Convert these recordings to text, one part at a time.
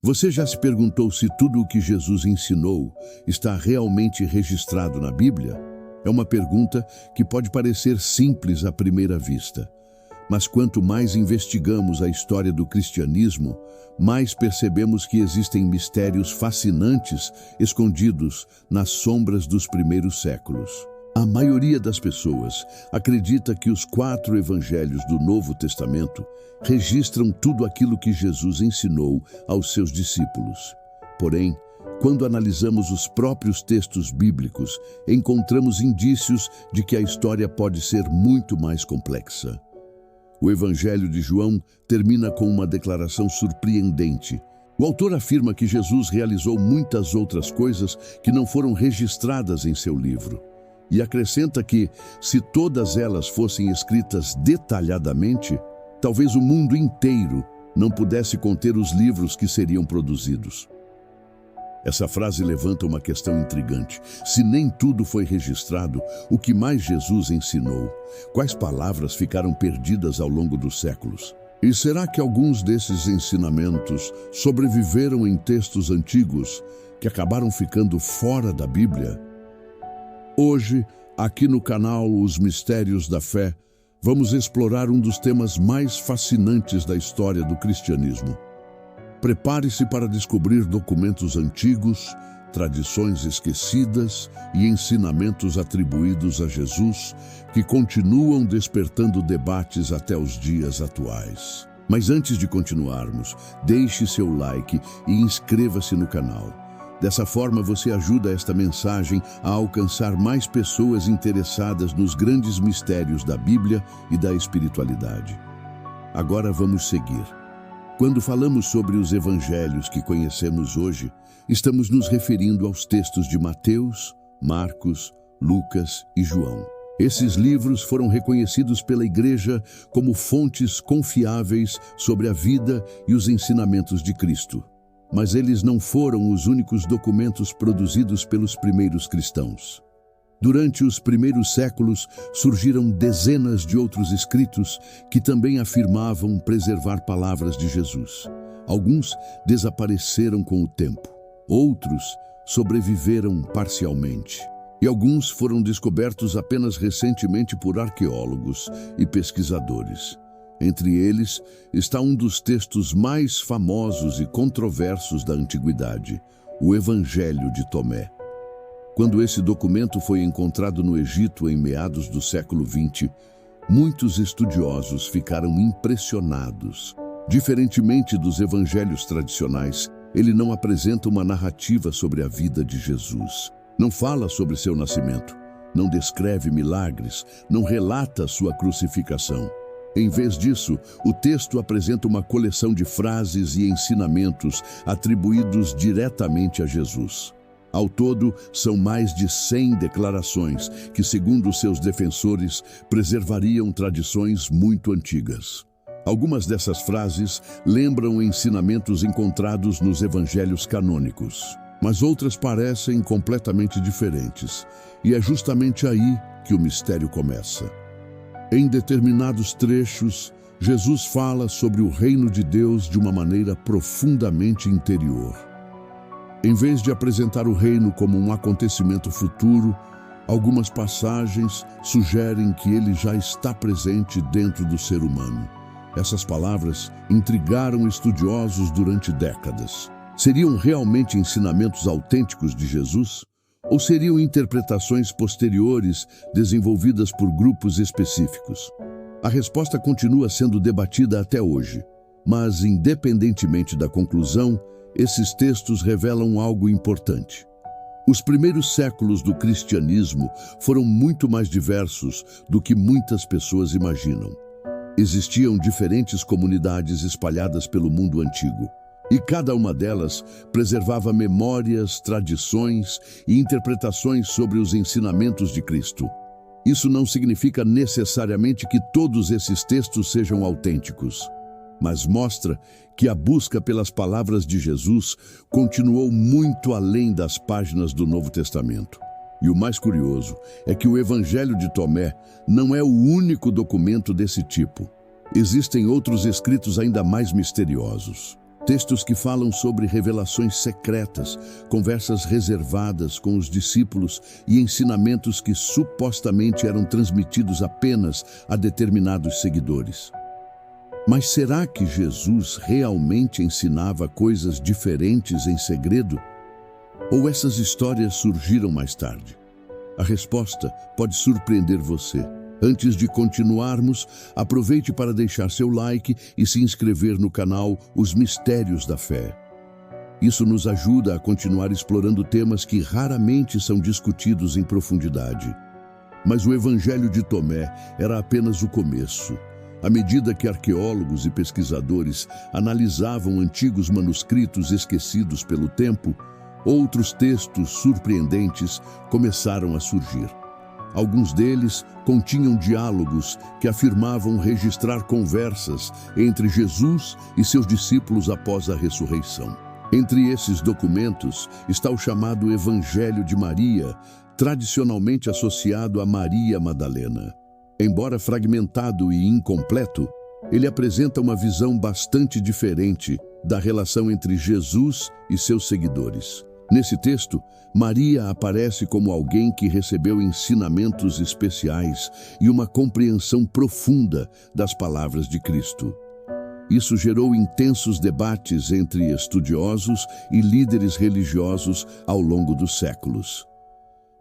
Você já se perguntou se tudo o que Jesus ensinou está realmente registrado na Bíblia? É uma pergunta que pode parecer simples à primeira vista. Mas quanto mais investigamos a história do cristianismo, mais percebemos que existem mistérios fascinantes escondidos nas sombras dos primeiros séculos. A maioria das pessoas acredita que os 4 evangelhos do Novo Testamento registram tudo aquilo que Jesus ensinou aos seus discípulos. Porém, quando analisamos os próprios textos bíblicos, encontramos indícios de que a história pode ser muito mais complexa. O Evangelho de João termina com uma declaração surpreendente. O autor afirma que Jesus realizou muitas outras coisas que não foram registradas em seu livro. E acrescenta que, se todas elas fossem escritas detalhadamente, talvez o mundo inteiro não pudesse conter os livros que seriam produzidos. Essa frase levanta uma questão intrigante. Se nem tudo foi registrado, o que mais Jesus ensinou? Quais palavras ficaram perdidas ao longo dos séculos? E será que alguns desses ensinamentos sobreviveram em textos antigos que acabaram ficando fora da Bíblia? Hoje, aqui no canal Os Mistérios da Fé, vamos explorar um dos temas mais fascinantes da história do cristianismo. Prepare-se para descobrir documentos antigos, tradições esquecidas e ensinamentos atribuídos a Jesus que continuam despertando debates até os dias atuais. Mas antes de continuarmos, deixe seu like e inscreva-se no canal. Dessa forma, você ajuda esta mensagem a alcançar mais pessoas interessadas nos grandes mistérios da Bíblia e da espiritualidade. Agora vamos seguir. Quando falamos sobre os evangelhos que conhecemos hoje, estamos nos referindo aos textos de Mateus, Marcos, Lucas e João. Esses livros foram reconhecidos pela Igreja como fontes confiáveis sobre a vida e os ensinamentos de Cristo. Mas eles não foram os únicos documentos produzidos pelos primeiros cristãos. Durante os primeiros séculos, surgiram dezenas de outros escritos que também afirmavam preservar palavras de Jesus. Alguns desapareceram com o tempo, outros sobreviveram parcialmente. E alguns foram descobertos apenas recentemente por arqueólogos e pesquisadores. Entre eles está um dos textos mais famosos e controversos da antiguidade, o Evangelho de Tomé. Quando esse documento foi encontrado no Egito em meados do século XX, muitos estudiosos ficaram impressionados. Diferentemente dos evangelhos tradicionais, ele não apresenta uma narrativa sobre a vida de Jesus. Não fala sobre seu nascimento, não descreve milagres, não relata sua crucificação. Em vez disso, o texto apresenta uma coleção de frases e ensinamentos atribuídos diretamente a Jesus. Ao todo, são mais de 100 declarações que, segundo seus defensores, preservariam tradições muito antigas. Algumas dessas frases lembram ensinamentos encontrados nos evangelhos canônicos, mas outras parecem completamente diferentes, e é justamente aí que o mistério começa. Em determinados trechos, Jesus fala sobre o reino de Deus de uma maneira profundamente interior. Em vez de apresentar o reino como um acontecimento futuro, algumas passagens sugerem que ele já está presente dentro do ser humano. Essas palavras intrigaram estudiosos durante décadas. Seriam realmente ensinamentos autênticos de Jesus? Ou seriam interpretações posteriores desenvolvidas por grupos específicos? A resposta continua sendo debatida até hoje, mas independentemente da conclusão, esses textos revelam algo importante. Os primeiros séculos do cristianismo foram muito mais diversos do que muitas pessoas imaginam. Existiam diferentes comunidades espalhadas pelo mundo antigo. E cada uma delas preservava memórias, tradições e interpretações sobre os ensinamentos de Cristo. Isso não significa necessariamente que todos esses textos sejam autênticos, mas mostra que a busca pelas palavras de Jesus continuou muito além das páginas do Novo Testamento. E o mais curioso é que o Evangelho de Tomé não é o único documento desse tipo. Existem outros escritos ainda mais misteriosos. Textos que falam sobre revelações secretas, conversas reservadas com os discípulos e ensinamentos que supostamente eram transmitidos apenas a determinados seguidores. Mas será que Jesus realmente ensinava coisas diferentes em segredo? Ou essas histórias surgiram mais tarde? A resposta pode surpreender você. Antes de continuarmos, aproveite para deixar seu like e se inscrever no canal Os Mistérios da Fé. Isso nos ajuda a continuar explorando temas que raramente são discutidos em profundidade. Mas o Evangelho de Tomé era apenas o começo. À medida que arqueólogos e pesquisadores analisavam antigos manuscritos esquecidos pelo tempo, outros textos surpreendentes começaram a surgir. Alguns deles continham diálogos que afirmavam registrar conversas entre Jesus e seus discípulos após a ressurreição. Entre esses documentos está o chamado Evangelho de Maria, tradicionalmente associado a Maria Madalena. Embora fragmentado e incompleto, ele apresenta uma visão bastante diferente da relação entre Jesus e seus seguidores. Nesse texto, Maria aparece como alguém que recebeu ensinamentos especiais e uma compreensão profunda das palavras de Cristo. Isso gerou intensos debates entre estudiosos e líderes religiosos ao longo dos séculos.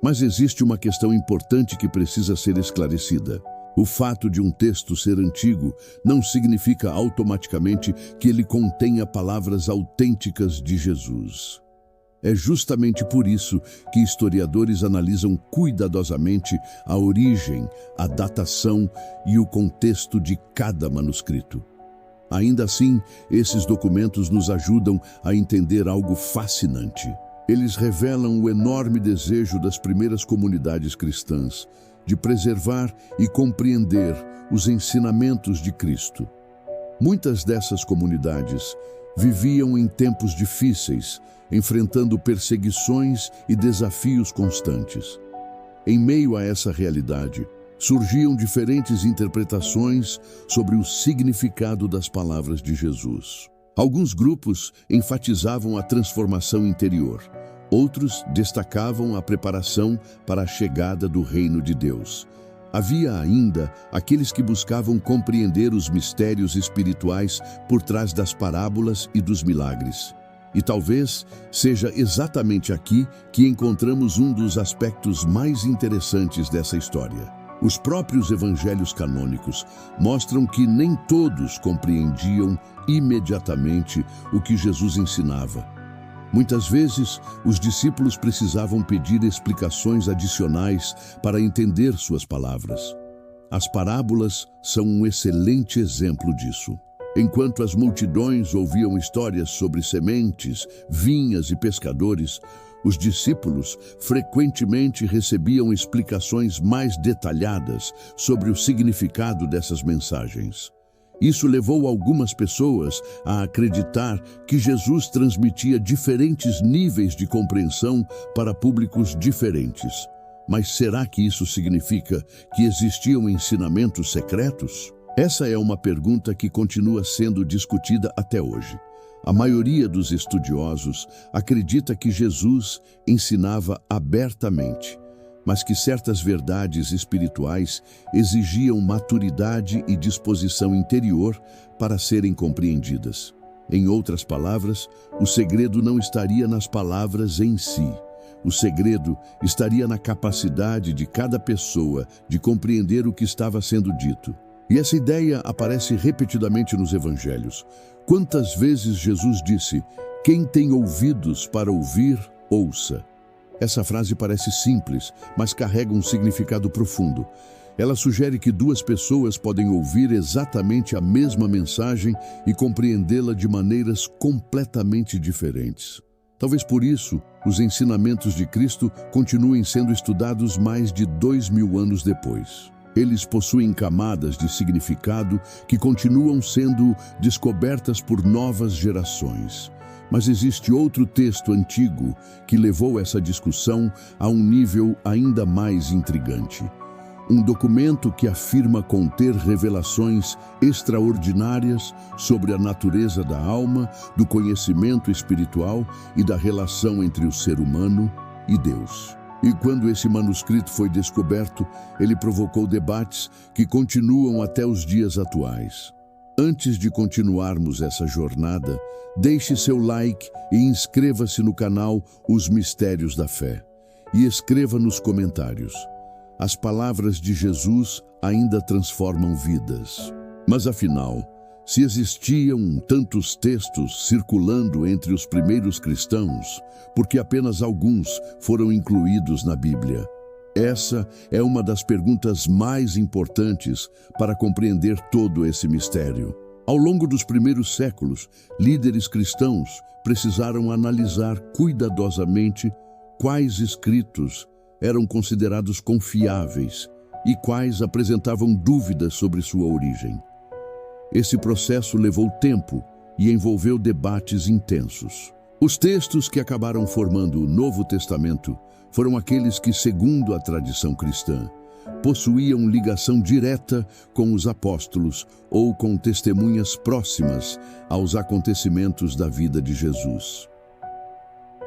Mas existe uma questão importante que precisa ser esclarecida. O fato de um texto ser antigo não significa automaticamente que ele contenha palavras autênticas de Jesus. É justamente por isso que historiadores analisam cuidadosamente a origem, a datação e o contexto de cada manuscrito. Ainda assim, esses documentos nos ajudam a entender algo fascinante. Eles revelam o enorme desejo das primeiras comunidades cristãs de preservar e compreender os ensinamentos de Cristo. Muitas dessas comunidades viviam em tempos difíceis, enfrentando perseguições e desafios constantes. Em meio a essa realidade, surgiam diferentes interpretações sobre o significado das palavras de Jesus. Alguns grupos enfatizavam a transformação interior, outros destacavam a preparação para a chegada do reino de Deus. Havia ainda aqueles que buscavam compreender os mistérios espirituais por trás das parábolas e dos milagres. E talvez seja exatamente aqui que encontramos um dos aspectos mais interessantes dessa história. Os próprios evangelhos canônicos mostram que nem todos compreendiam imediatamente o que Jesus ensinava. Muitas vezes, os discípulos precisavam pedir explicações adicionais para entender suas palavras. As parábolas são um excelente exemplo disso. Enquanto as multidões ouviam histórias sobre sementes, vinhas e pescadores, os discípulos frequentemente recebiam explicações mais detalhadas sobre o significado dessas mensagens. Isso levou algumas pessoas a acreditar que Jesus transmitia diferentes níveis de compreensão para públicos diferentes. Mas será que isso significa que existiam ensinamentos secretos? Essa é uma pergunta que continua sendo discutida até hoje. A maioria dos estudiosos acredita que Jesus ensinava abertamente, mas que certas verdades espirituais exigiam maturidade e disposição interior para serem compreendidas. Em outras palavras, o segredo não estaria nas palavras em si. O segredo estaria na capacidade de cada pessoa de compreender o que estava sendo dito. E essa ideia aparece repetidamente nos evangelhos. Quantas vezes Jesus disse: "Quem tem ouvidos para ouvir, ouça"? Essa frase parece simples, mas carrega um significado profundo. Ela sugere que duas pessoas podem ouvir exatamente a mesma mensagem e compreendê-la de maneiras completamente diferentes. Talvez por isso, os ensinamentos de Cristo continuem sendo estudados mais de 2000 anos depois. Eles possuem camadas de significado que continuam sendo descobertas por novas gerações. Mas existe outro texto antigo que levou essa discussão a um nível ainda mais intrigante. um documento que afirma conter revelações extraordinárias sobre a natureza da alma, do conhecimento espiritual e da relação entre o ser humano e Deus. E quando esse manuscrito foi descoberto, ele provocou debates que continuam até os dias atuais. Antes de continuarmos essa jornada, deixe seu like e inscreva-se no canal Os Mistérios da Fé. E escreva nos comentários: as palavras de Jesus ainda transformam vidas. Mas afinal, se existiam tantos textos circulando entre os primeiros cristãos, por que apenas alguns foram incluídos na Bíblia? Essa é uma das perguntas mais importantes para compreender todo esse mistério. Ao longo dos primeiros séculos, líderes cristãos precisaram analisar cuidadosamente quais escritos eram considerados confiáveis e quais apresentavam dúvidas sobre sua origem. Esse processo levou tempo e envolveu debates intensos. Os textos que acabaram formando o Novo Testamento foram aqueles que, segundo a tradição cristã, possuíam ligação direta com os apóstolos ou com testemunhas próximas aos acontecimentos da vida de Jesus.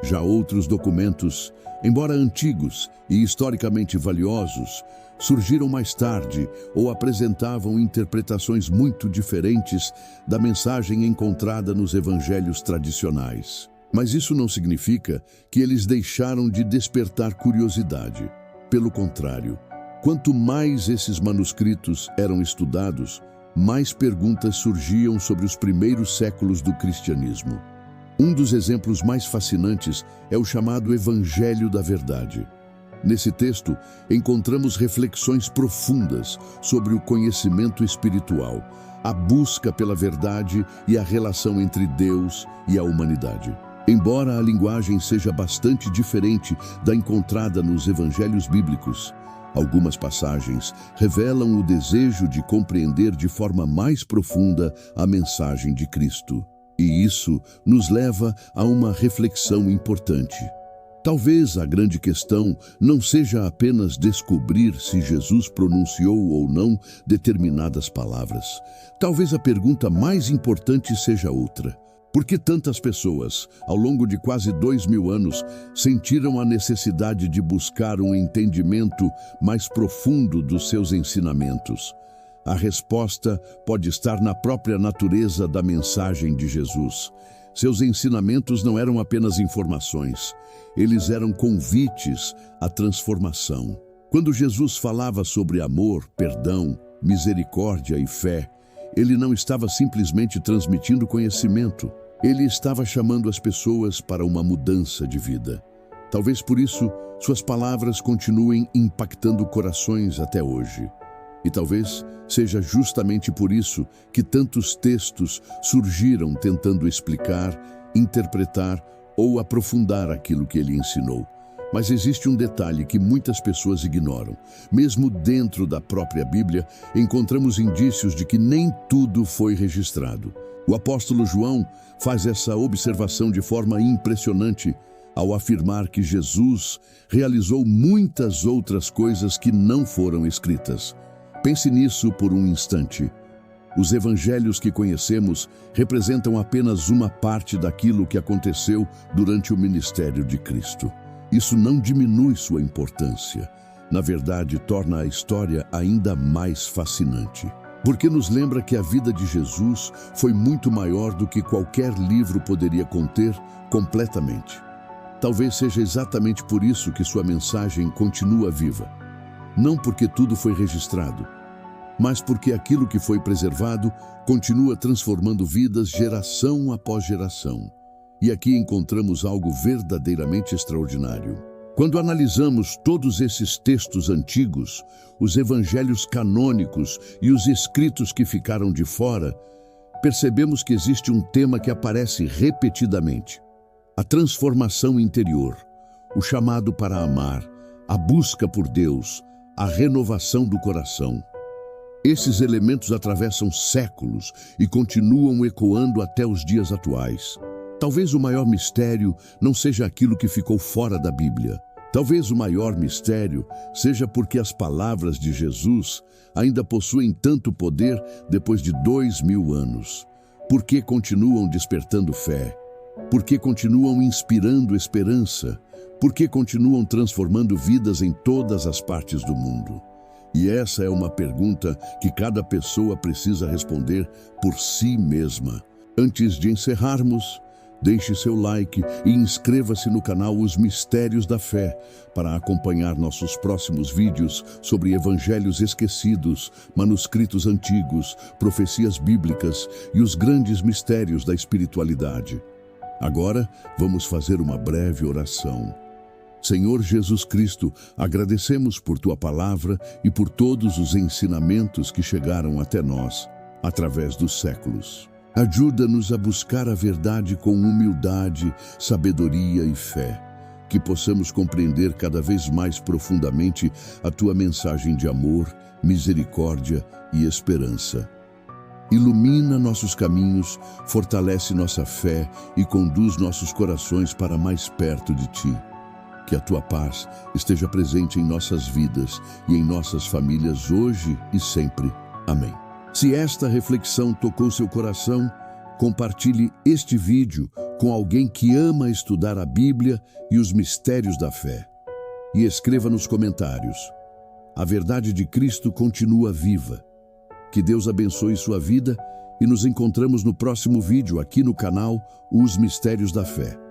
Já outros documentos, embora antigos e historicamente valiosos, surgiram mais tarde ou apresentavam interpretações muito diferentes da mensagem encontrada nos evangelhos tradicionais. Mas isso não significa que eles deixaram de despertar curiosidade. Pelo contrário, quanto mais esses manuscritos eram estudados, mais perguntas surgiam sobre os primeiros séculos do cristianismo. Um dos exemplos mais fascinantes é o chamado Evangelho da Verdade. Nesse texto, encontramos reflexões profundas sobre o conhecimento espiritual, a busca pela verdade e a relação entre Deus e a humanidade. Embora a linguagem seja bastante diferente da encontrada nos evangelhos bíblicos, algumas passagens revelam o desejo de compreender de forma mais profunda a mensagem de Cristo. E isso nos leva a uma reflexão importante. Talvez a grande questão não seja apenas descobrir se Jesus pronunciou ou não determinadas palavras. Talvez a pergunta mais importante seja outra. Por que tantas pessoas, ao longo de quase 2000 anos, sentiram a necessidade de buscar um entendimento mais profundo dos seus ensinamentos? A resposta pode estar na própria natureza da mensagem de Jesus. Seus ensinamentos não eram apenas informações, eles eram convites à transformação. Quando Jesus falava sobre amor, perdão, misericórdia e fé, ele não estava simplesmente transmitindo conhecimento, ele estava chamando as pessoas para uma mudança de vida. Talvez por isso, suas palavras continuem impactando corações até hoje. E talvez seja justamente por isso que tantos textos surgiram tentando explicar, interpretar ou aprofundar aquilo que ele ensinou. Mas existe um detalhe que muitas pessoas ignoram. Mesmo dentro da própria Bíblia, encontramos indícios de que nem tudo foi registrado. O apóstolo João faz essa observação de forma impressionante ao afirmar que Jesus realizou muitas outras coisas que não foram escritas. Pense nisso por um instante. Os evangelhos que conhecemos representam apenas uma parte daquilo que aconteceu durante o ministério de Cristo. Isso não diminui sua importância. Na verdade, torna a história ainda mais fascinante. Porque nos lembra que a vida de Jesus foi muito maior do que qualquer livro poderia conter completamente. Talvez seja exatamente por isso que sua mensagem continua viva. Não porque tudo foi registrado, mas porque aquilo que foi preservado continua transformando vidas geração após geração. E aqui encontramos algo verdadeiramente extraordinário. Quando analisamos todos esses textos antigos, os evangelhos canônicos e os escritos que ficaram de fora, percebemos que existe um tema que aparece repetidamente: a transformação interior, o chamado para amar, a busca por Deus, a renovação do coração. Esses elementos atravessam séculos e continuam ecoando até os dias atuais. Talvez o maior mistério não seja aquilo que ficou fora da Bíblia, Talvez o maior mistério seja porque as palavras de Jesus ainda possuem tanto poder depois de 2000 anos. Por que continuam despertando fé? Por que continuam inspirando esperança? Por que continuam transformando vidas em todas as partes do mundo? E essa é uma pergunta que cada pessoa precisa responder por si mesma. Antes de encerrarmos, deixe seu like e inscreva-se no canal Os Mistérios da Fé para acompanhar nossos próximos vídeos sobre evangelhos esquecidos, manuscritos antigos, profecias bíblicas e os grandes mistérios da espiritualidade. Agora, vamos fazer uma breve oração. Senhor Jesus Cristo, agradecemos por Tua palavra e por todos os ensinamentos que chegaram até nós através dos séculos. Ajuda-nos a buscar a verdade com humildade, sabedoria e fé, que possamos compreender cada vez mais profundamente a Tua mensagem de amor, misericórdia e esperança. Ilumina nossos caminhos, fortalece nossa fé e conduz nossos corações para mais perto de Ti. Que a Tua paz esteja presente em nossas vidas e em nossas famílias hoje e sempre. Amém. Se esta reflexão tocou seu coração, compartilhe este vídeo com alguém que ama estudar a Bíblia e os mistérios da fé. E escreva nos comentários: a verdade de Cristo continua viva. Que Deus abençoe sua vida e nos encontramos no próximo vídeo aqui no canal Os Mistérios da Fé.